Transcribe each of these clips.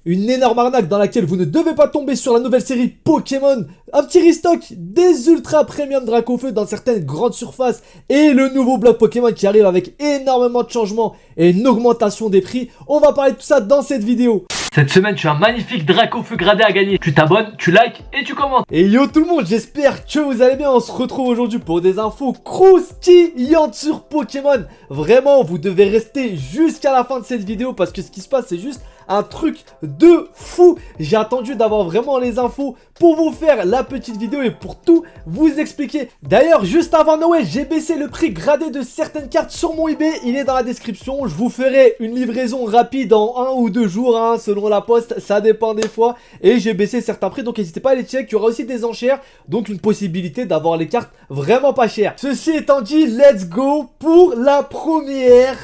Une énorme arnaque dans laquelle vous ne devez pas tomber sur la nouvelle série Pokémon, un petit restock, des ultra premium Dracofeu dans certaines grandes surfaces et le nouveau bloc Pokémon qui arrive avec énormément de changements et une augmentation des prix. On va parler de tout ça dans cette vidéo. Cette semaine, tu as un magnifique Dracofeu gradé à gagner. Tu t'abonnes, tu likes et tu commentes. Et yo tout le monde, j'espère que vous allez bien. On se retrouve aujourd'hui pour des infos croustillantes sur Pokémon. Vraiment, vous devez rester jusqu'à la fin de cette vidéo parce que ce qui se passe, c'est juste un truc de fou. J'ai attendu d'avoir vraiment les infos pour vous faire la petite vidéo et pour tout vous expliquer. D'ailleurs, juste avant Noël, j'ai baissé le prix gradé de certaines cartes sur mon eBay. Il est dans la description. Je vous ferai une livraison rapide en 1 ou 2 jours, hein, selon la poste. Ça dépend des fois. Et j'ai baissé certains prix, donc n'hésitez pas à les check. Il y aura aussi des enchères, donc une possibilité d'avoir les cartes vraiment pas chères. Ceci étant dit, let's go pour la première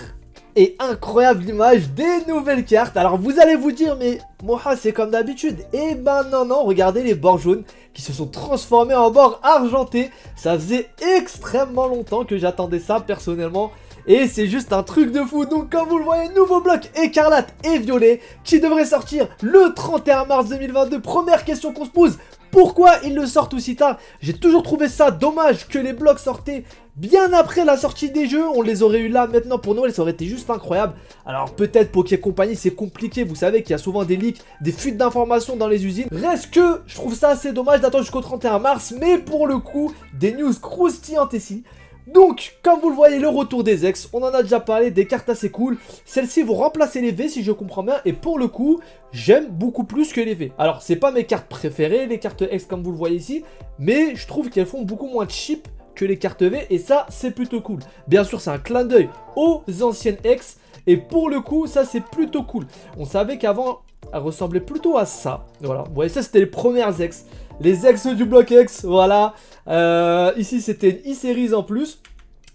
et incroyable image des nouvelles cartes. Alors vous allez vous dire, mais Moha, c'est comme d'habitude. Eh ben non, regardez les bords jaunes qui se sont transformés en bords argentés. Ça faisait extrêmement longtemps que j'attendais ça personnellement. Et c'est juste un truc de fou. Donc comme vous le voyez, nouveau bloc écarlate et violet qui devrait sortir le 31 mars 2022. Première question qu'on se pose: pourquoi ils le sortent aussi tard? J'ai toujours trouvé ça dommage que les blocs sortaient bien après la sortie des jeux. On les aurait eu là maintenant pour Noël, ça aurait été juste incroyable. Alors peut-être Poké Company c'est compliqué, vous savez qu'il y a souvent des leaks, des fuites d'informations dans les usines. Reste que je trouve ça assez dommage d'attendre jusqu'au 31 mars, mais pour le coup, des news croustillantes ici. Donc, comme vous le voyez, le retour des ex, on en a déjà parlé, des cartes assez cool. Celles-ci vont remplacer les V si je comprends bien, et pour le coup, j'aime beaucoup plus que les V. Alors, c'est pas mes cartes préférées, les cartes ex comme vous le voyez ici, mais je trouve qu'elles font beaucoup moins cheap que les cartes V, et ça, c'est plutôt cool. Bien sûr, c'est un clin d'œil aux anciennes ex, et pour le coup, ça, c'est plutôt cool. On savait qu'avant, elle ressemblait plutôt à ça. Voilà, vous voyez, ça, c'était les premières ex. Les ex du bloc X, voilà. Ici, c'était une e-series en plus.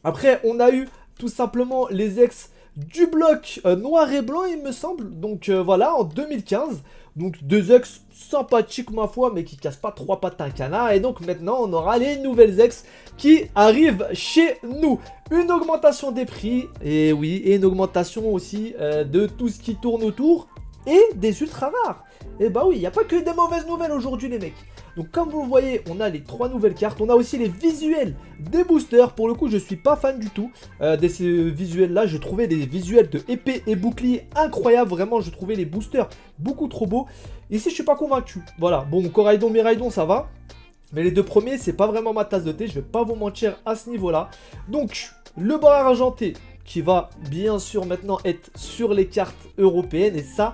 Après, on a eu tout simplement les ex du bloc noir et blanc, il me semble. Donc voilà, en 2015. Donc deux ex sympathiques, ma foi, mais qui cassent pas trois pattes à un canard. Et donc maintenant, on aura les nouvelles ex qui arrivent chez nous. Une augmentation des prix, et oui, et une augmentation aussi de tout ce qui tourne autour. Et des ultra rares. Et bah oui, il n'y a pas que des mauvaises nouvelles aujourd'hui les mecs. Donc comme vous le voyez, on a les 3 nouvelles cartes. On a aussi les visuels des boosters. Pour le coup, je suis pas fan du tout de ces visuels là. Je trouvais les visuels de épée et bouclier incroyables. Vraiment, je trouvais les boosters beaucoup trop beaux. Ici, je suis pas convaincu. Voilà, bon, Coraidon, Miraidon, ça va. Mais les deux premiers, c'est pas vraiment ma tasse de thé. Je vais pas vous mentir à ce niveau là. Donc, le bord argenté qui va bien sûr maintenant être sur les cartes européennes. Et ça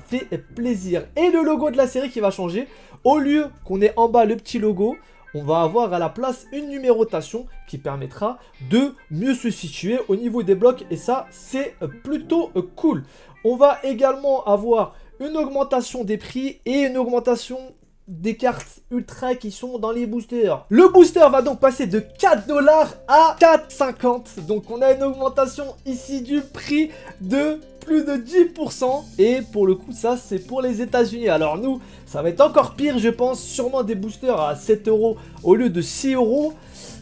fait plaisir. Et le logo de la série qui va changer. Au lieu qu'on ait en bas le petit logo, on va avoir à la place une numérotation qui permettra de mieux se situer au niveau des blocs. Et ça, c'est plutôt cool. On va également avoir une augmentation des prix et une augmentation des cartes ultra qui sont dans les boosters. Le booster va donc passer de 4 $ à 4,50 $. Donc on a une augmentation ici du prix de plus de 10%. Et pour le coup, ça c'est pour les États-Unis. Alors nous, ça va être encore pire, je pense. Sûrement des boosters à 7 € au lieu de 6 €.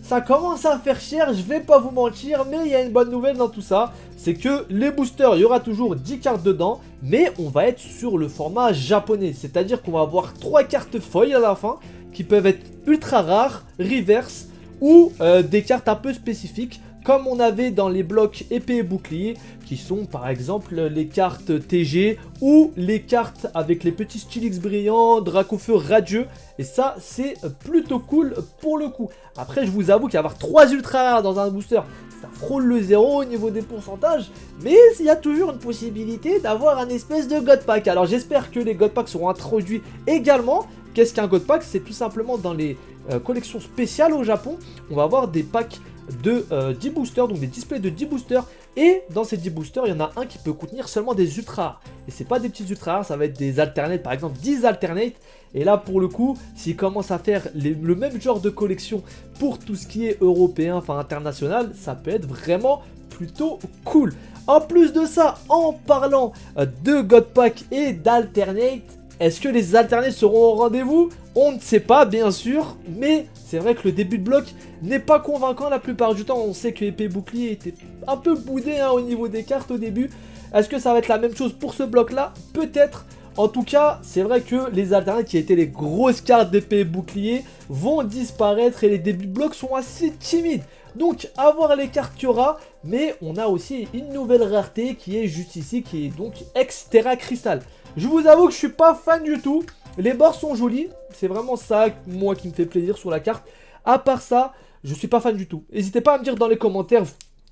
Ça commence à faire cher, je vais pas vous mentir, mais il y a une bonne nouvelle dans tout ça. C'est que les boosters, il y aura toujours 10 cartes dedans, mais on va être sur le format japonais. C'est-à-dire qu'on va avoir 3 cartes foil à la fin, qui peuvent être ultra rares, reverse, ou des cartes un peu spécifiques, comme on avait dans les blocs épée et bouclier, qui sont par exemple les cartes TG ou les cartes avec les petits stylix brillants, Dracofeu radieux. Et ça, c'est plutôt cool pour le coup. Après, je vous avoue qu'avoir 3 ultra rares dans un booster, ça frôle le zéro au niveau des pourcentages. Mais il y a toujours une possibilité d'avoir un espèce de God Pack. Alors j'espère que les God Packs seront introduits également. Qu'est-ce qu'un God Pack? C'est tout simplement dans les collections spéciales au Japon, on va avoir des packs de 10 boosters, donc des displays de 10 boosters. Et dans ces 10 boosters, il y en a un qui peut contenir seulement des ultra rares. Et c'est pas des petits ultra rares, ça va être des alternates, par exemple 10 alternates. Et là pour le coup, s'ils commencent à faire le même genre de collection pour tout ce qui est européen, enfin international, ça peut être vraiment plutôt cool. En plus de ça, en parlant de God Pack et d'alternate, est-ce que les alternates seront au rendez-vous? On ne sait pas bien sûr, mais c'est vrai que le début de bloc n'est pas convaincant la plupart du temps. On sait que épée bouclier était un peu boudé au niveau des cartes au début. Est-ce que ça va être la même chose pour ce bloc là? Peut-être. En tout cas, c'est vrai que les alternatives qui étaient les grosses cartes d'épée et bouclier vont disparaître et les débuts de bloc sont assez timides. Donc, à voir les cartes qu'il y aura, mais on a aussi une nouvelle rareté qui est juste ici, qui est donc Exterra Crystal. Je vous avoue que je suis pas fan du tout. Les bords sont jolis, c'est vraiment ça, moi, qui me fait plaisir sur la carte. À part ça, je suis pas fan du tout. N'hésitez pas à me dire dans les commentaires,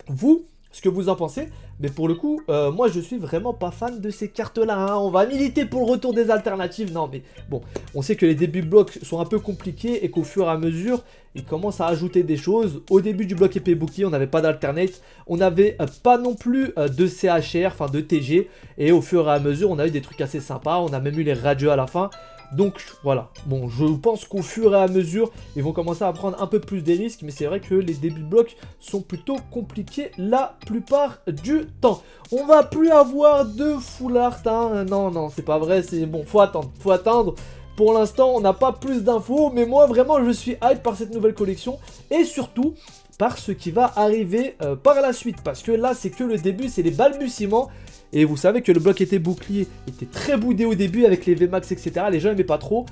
vous, ce que vous en pensez. Mais pour le coup, moi je suis vraiment pas fan de ces cartes-là. Hein. On va militer pour le retour des alternatives. Non mais bon, on sait que les débuts de bloc sont un peu compliqués et qu'au fur et à mesure, ils commencent à ajouter des choses. Au début du bloc épée bouclier, on n'avait pas d'alternate. On n'avait pas non plus de CHR, enfin de TG. Et au fur et à mesure, on a eu des trucs assez sympas. On a même eu les radieux à la fin. Donc voilà, bon, je pense qu'au fur et à mesure, ils vont commencer à prendre un peu plus des risques, mais c'est vrai que les débuts de bloc sont plutôt compliqués la plupart du temps. On va plus avoir de full art, hein. Non, c'est pas vrai, c'est bon, faut attendre. Pour l'instant, on n'a pas plus d'infos, mais moi vraiment, je suis hype par cette nouvelle collection, et surtout par ce qui va arriver par la suite, parce que là, c'est que le début, c'est les balbutiements. Et vous savez que le bloc était bouclier, était très boudé au début avec les VMAX, etc. Les gens n'aimaient pas trop.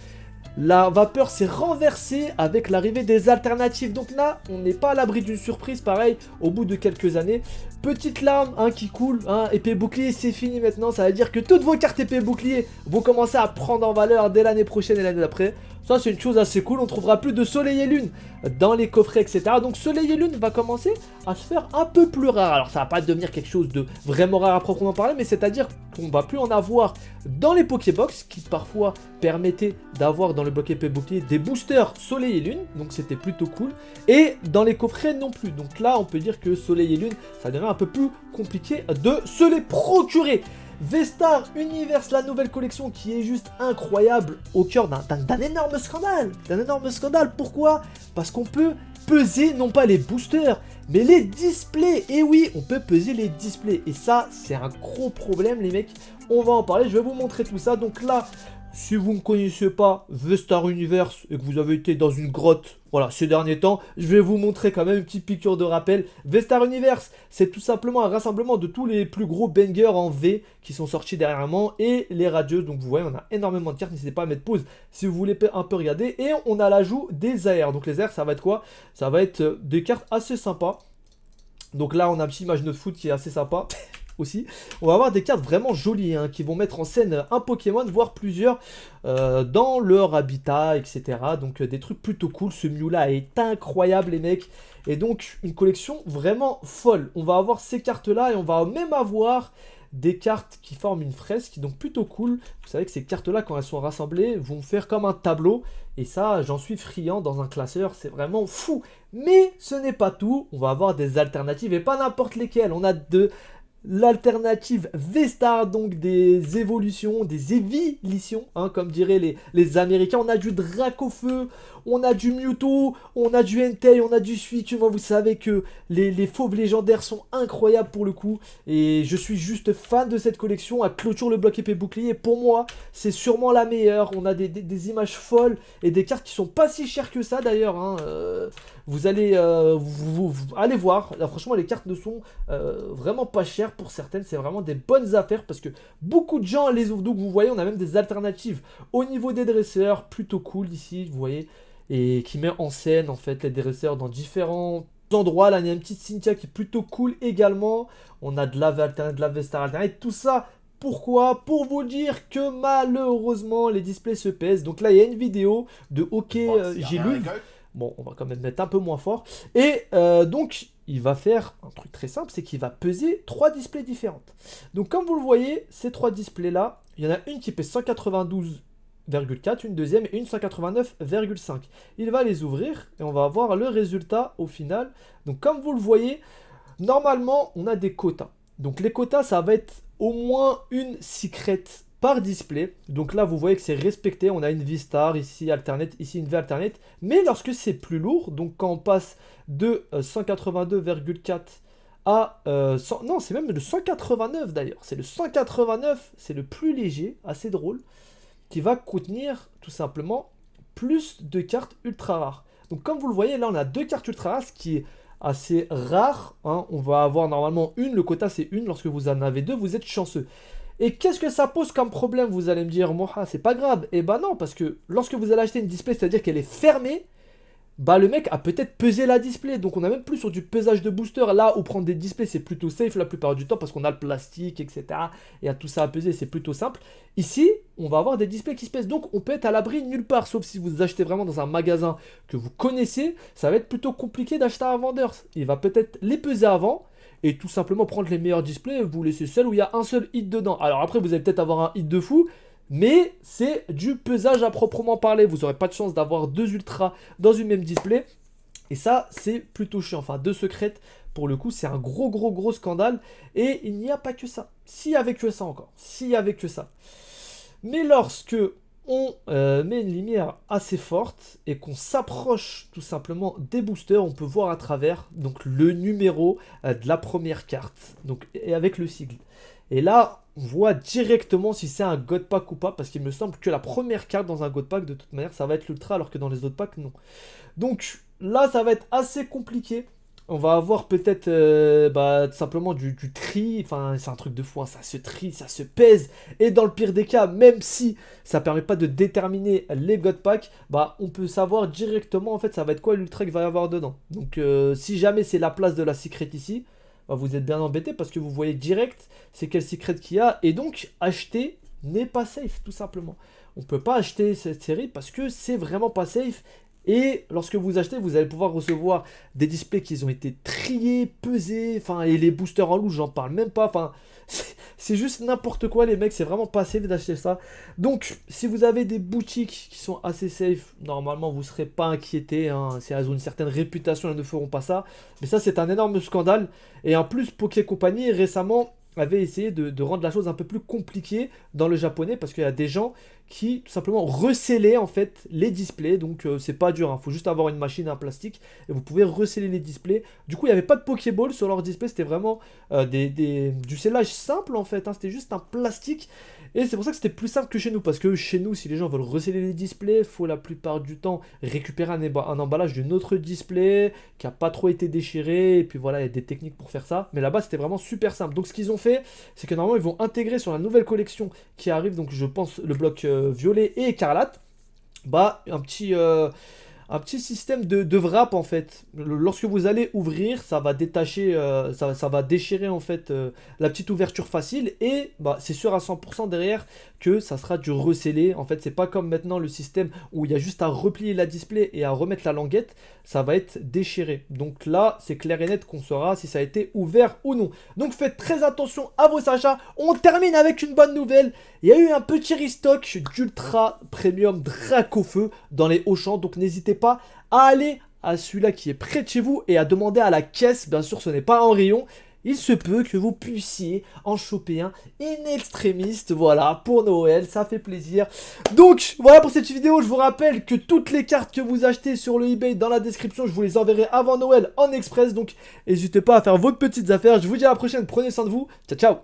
La vapeur s'est renversée avec l'arrivée des alternatives. Donc là, on n'est pas à l'abri d'une surprise, pareil, au bout de quelques années. Petite larme hein, qui coule, hein, épée bouclier, c'est fini maintenant. Ça veut dire que toutes vos cartes épée bouclier vont commencer à prendre en valeur dès l'année prochaine et l'année d'après. Ça, c'est une chose assez cool. On trouvera plus de soleil et lune dans les coffrets, etc. Donc, soleil et lune va commencer à se faire un peu plus rare. Alors, ça va pas devenir quelque chose de vraiment rare à proprement parler, mais c'est-à-dire qu'on va plus en avoir dans les Pokébox qui parfois permettaient d'avoir dans le bloc épée bouclier des boosters soleil et lune. Donc, c'était plutôt cool. Et dans les coffrets non plus. Donc là, on peut dire que soleil et lune, ça devient un peu plus compliqué de se les procurer. V-Star Universe, la nouvelle collection qui est juste incroyable au cœur d'un énorme scandale. Pourquoi? Parce qu'on peut peser non pas les boosters, mais les displays. Et oui, on peut peser les displays. Et ça, c'est un gros problème, les mecs. On va en parler, je vais vous montrer tout ça. Donc là, si vous ne connaissez pas V-Star Universe et que vous avez été dans une grotte, voilà, ces derniers temps, je vais vous montrer quand même une petite piqûre de rappel. V-Star Universe, c'est tout simplement un rassemblement de tous les plus gros bangers en V qui sont sortis dernièrement et les radieuses. Donc vous voyez, on a énormément de cartes, n'hésitez pas à mettre pause si vous voulez un peu regarder. Et on a l'ajout des AR. Donc les AR, ça va être quoi? Ça va être des cartes assez sympas. Donc là, on a un petit match de foot qui est assez sympa. Aussi, on va avoir des cartes vraiment jolies hein, qui vont mettre en scène un Pokémon, voire plusieurs dans leur habitat, etc. Donc des trucs plutôt cool. Ce Mew là est incroyable les mecs. Et donc une collection vraiment folle. On va avoir ces cartes là et on va même avoir des cartes qui forment une fresque, donc plutôt cool. Vous savez que ces cartes là quand elles sont rassemblées vont faire comme un tableau. Et ça j'en suis friand dans un classeur, c'est vraiment fou. Mais ce n'est pas tout, on va avoir des alternatives et pas n'importe lesquelles. On a l'alternative V-Star, donc des évolutions, des évolutions, hein, comme diraient les Américains. On a du Dracofeu, on a du Mewtwo, on a du Entei, on a du Suicune. Vous savez que les fauves légendaires sont incroyables pour le coup. Et je suis juste fan de cette collection. À clôture le bloc épée bouclier. Pour moi, c'est sûrement la meilleure. On a des images folles et des cartes qui sont pas si chères que ça d'ailleurs. Hein. Vous allez allez voir. Là, franchement, les cartes ne sont vraiment pas chères pour certaines. C'est vraiment des bonnes affaires parce que beaucoup de gens les ouvrent. Donc vous voyez, on a même des alternatives au niveau des dresseurs. Plutôt cool ici, vous voyez. Et qui met en scène en fait les dresseurs dans différents endroits. Là, il y a une petite Cynthia qui est plutôt cool également. On a de la V-Alternate, de la V-Star Alternate, tout ça. Pourquoi? Pour vous dire que malheureusement les displays se pèsent. Donc là, il y a une vidéo de OK Giluve. Bon, on va quand même mettre un peu moins fort. Et donc, il va faire un truc très simple, c'est qu'il va peser 3 displays différentes. Donc, comme vous le voyez, ces 3 displays-là, il y en a une qui pèse 192,4, une deuxième et une 189,5. Il va les ouvrir et on va avoir le résultat au final. Donc, comme vous le voyez, normalement, on a des quotas. Donc, les quotas, ça va être au moins une secret par display. Donc là, vous voyez que c'est respecté. On a une V-Star, ici Alternate, ici une V-Alternate. Mais lorsque c'est plus lourd, donc quand on passe de 182,4 à... non, c'est même le 189 d'ailleurs. C'est le 189, c'est le plus léger, assez drôle, qui va contenir tout simplement plus de cartes ultra rares. Donc comme vous le voyez, là, on a 2 cartes ultra rares, ce qui est assez rare. Hein. On va avoir normalement une, le quota c'est une. Lorsque vous en avez 2, vous êtes chanceux. Et qu'est-ce que ça pose comme problème, vous allez me dire, Moha, c'est pas grave. Eh ben non, parce que lorsque vous allez acheter une display, c'est-à-dire qu'elle est fermée, bah le mec a peut-être pesé la display. Donc on a même plus sur du pesage de booster. Là où prendre des displays c'est plutôt safe la plupart du temps parce qu'on a le plastique, etc. Et à tout ça à peser, c'est plutôt simple. Ici, on va avoir des displays qui se pèsent. Donc on peut être à l'abri nulle part. Sauf si vous achetez vraiment dans un magasin que vous connaissez, ça va être plutôt compliqué d'acheter à un vendeur. Il va peut-être les peser avant. Et tout simplement prendre les meilleurs displays et vous laisser celles où il y a un seul hit dedans. Alors après, vous allez peut-être avoir un hit de fou. Mais c'est du pesage à proprement parler. Vous n'aurez pas de chance d'avoir deux ultras dans une même display. Et ça, c'est plutôt chiant. Enfin, deux secrètes, pour le coup, c'est un gros scandale. Et il n'y a pas que ça. S'il y avait que ça encore. S'il y avait que ça. Mais lorsque on met une lumière assez forte et qu'on s'approche tout simplement des boosters, on peut voir à travers donc, le numéro de la première carte. Donc, et avec le sigle. Et là, on voit directement si c'est un God Pack ou pas, parce qu'il me semble que la première carte dans un God Pack, de toute manière, ça va être l'Ultra, alors que dans les autres packs, non. Donc là, ça va être assez compliqué. On va avoir peut-être tout simplement du tri, enfin c'est un truc de fou, hein. Ça se trie, ça se pèse, et dans le pire des cas, même si ça permet pas de déterminer les God Pack, bah on peut savoir directement en fait ça va être quoi l'Ultra qu'il va y avoir dedans. Donc si jamais c'est la place de la secret ici, bah, vous êtes bien embêté parce que vous voyez direct c'est quel secret qu'il y a, et donc acheter n'est pas safe tout simplement. On peut pas acheter cette série parce que c'est vraiment pas safe. Et lorsque vous achetez, vous allez pouvoir recevoir des displays qui ont été triés, pesés, enfin, et les boosters en loup, j'en parle même pas, enfin, c'est juste n'importe quoi les mecs, c'est vraiment pas safe d'acheter ça. Donc, si vous avez des boutiques qui sont assez safe, normalement vous serez pas inquiété, hein. Si elles ont une certaine réputation, elles ne feront pas ça. Mais ça, c'est un énorme scandale. Et en plus, Poké Company, récemment, avait essayé de rendre la chose un peu plus compliquée dans le japonais parce qu'il y a des gens qui tout simplement recélaient en fait les displays. Donc c'est pas dur, il faut juste avoir une machine en plastique et vous pouvez recéler les displays. Du coup il n'y avait pas de Pokéball sur leur display, c'était vraiment du scellage simple en fait, hein. C'était juste un plastique. Et c'est pour ça que c'était plus simple que chez nous, parce que chez nous, si les gens veulent recéler les displays, il faut la plupart du temps récupérer un emballage d'un autre display qui n'a pas trop été déchiré, et puis voilà, il y a des techniques pour faire ça. Mais là-bas, c'était vraiment super simple. Donc ce qu'ils ont fait, c'est que normalement, ils vont intégrer sur la nouvelle collection qui arrive, donc je pense le bloc violet et écarlate, bah un petit système de wrap en fait. Lorsque vous allez ouvrir, ça va détacher, ça va déchirer en fait la petite ouverture facile, et bah, c'est sûr à 100% derrière que ça sera du recellé. En fait, c'est pas comme maintenant le système où il y a juste à replier la display et à remettre la languette, ça va être déchiré. Donc là, c'est clair et net qu'on saura si ça a été ouvert ou non. Donc faites très attention à vos achats. On termine avec une bonne nouvelle. Il y a eu un petit restock d'Ultra Premium Dracofeu dans les Auchan, donc n'hésitez pas à aller à celui-là qui est près de chez vous et à demander à la caisse. Bien sûr, ce n'est pas en rayon. Il se peut que vous puissiez en choper un in extrémiste, voilà, pour Noël, ça fait plaisir. Donc, voilà pour cette vidéo, je vous rappelle que toutes les cartes que vous achetez sur le eBay dans la description, je vous les enverrai avant Noël en express, donc n'hésitez pas à faire vos petites affaires. Je vous dis à la prochaine, prenez soin de vous, ciao ciao.